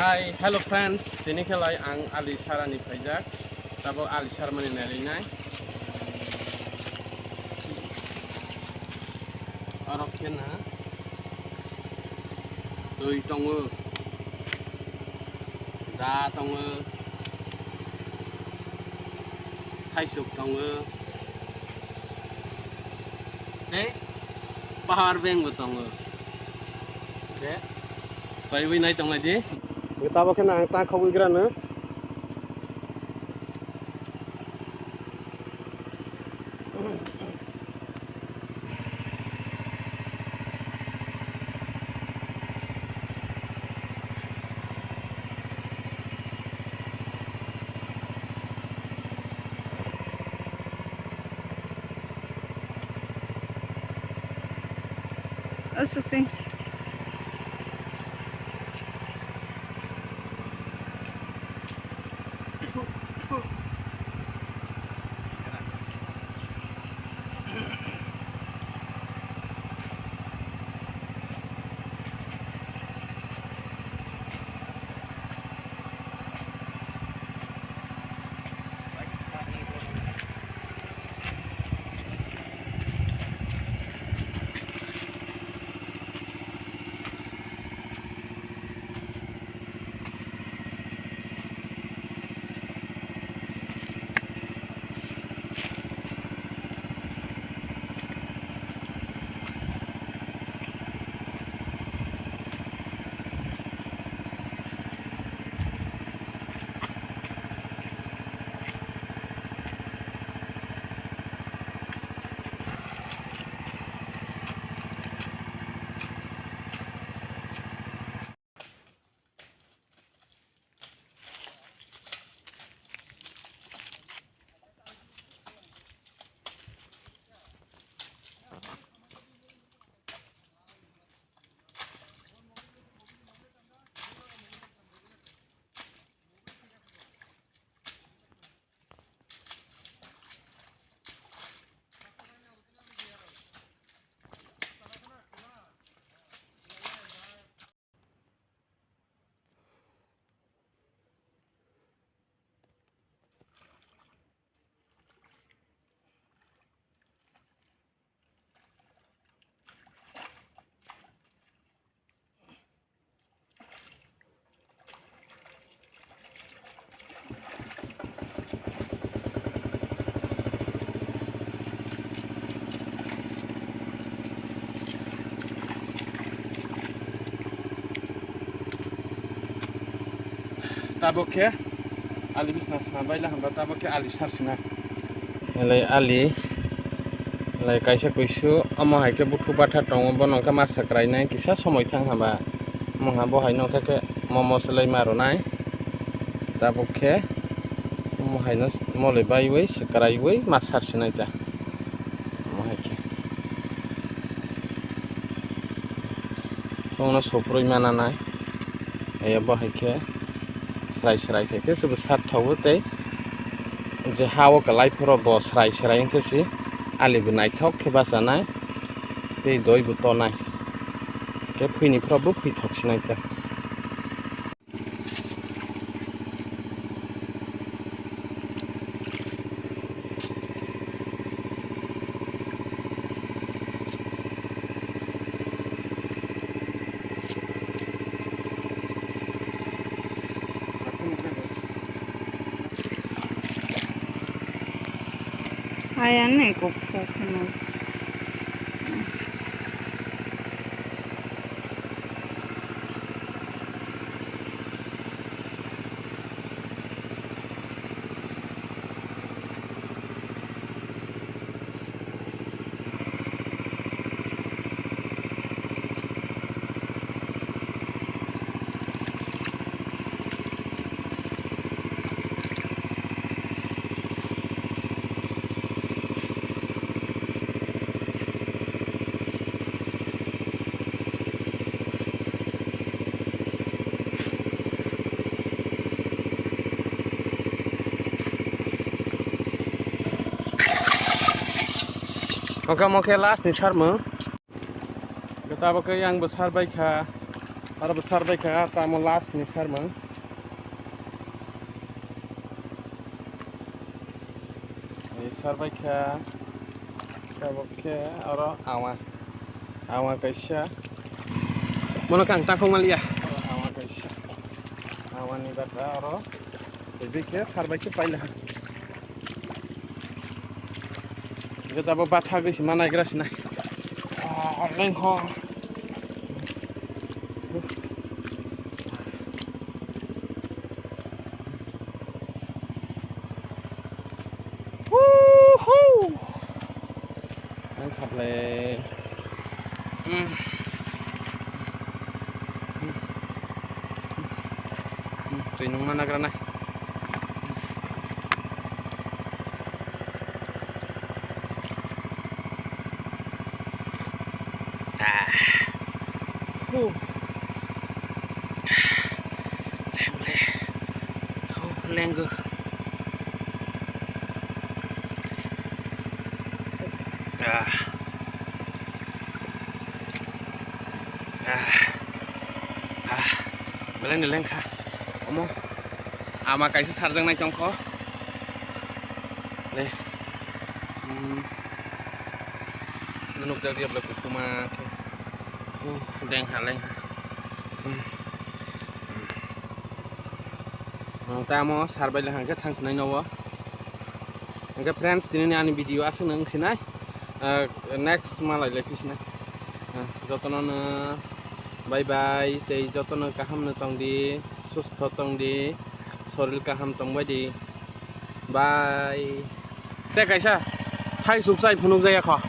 Hi, hello friends. Sini kelai ang Ali Sarani pajak. Tabo Ali Sarmani narinai. Orok kena. Tui tongu. Da tongu. Thaisuk tongu. Power bank tongu. Okay. Saya win naik tong lagi. Kita pakai nang tak kau ikan na. Assim. Tabo ke Ali bisnas na baila hamba tabo ke Ali sarsina. Lai Ali lai kaisa kuisu amo haike butu bata tongo bonongka masa krainai kisa somoi thang hamba mongha bohai nongka ke momo selai maro nai tabo ke mo haino mole baiwei sekraiwei mas sarsina ita mo haike songno soproi mana nai aya bohai ke serai ke sebab sat tahu teh je hawa kelai pura bos serai yang kesi ali benai thok ke bahasa nai teh doi buto nai ke puni pura bu pui thok sinai ta Ayan nih kupu kuno. Oke last nih sarma. Kita pakai yang besar baik ha. Harap besar baik ya, tamu last nih sar mang. Besar baik ya, oke, oro awa kaisya. Mana kang takung malia, awa kaisya. Awa nih bata oro, baik ya, sar baik ya paylah. Kita bawa batha guys, mana ikhlas nih. Lengkong. Lengkap le. Trinung mana kerana? Lenggo. Boleh nih lengka. Omong. Ama kaisa sarjang naik congko. Le. Menuk jadi belak kuma. Leng haleng. Tamo sarbai lah hangke thang senai nawa. Hangke friends dini ani video asu nang sinai. Next malai lagi sinai. Jotono bye bye. Tei jotono kaham na tong di, sustho tong di, soril kaham tong di. Bye. Te kaisa thai subsai phunuk jaya kho.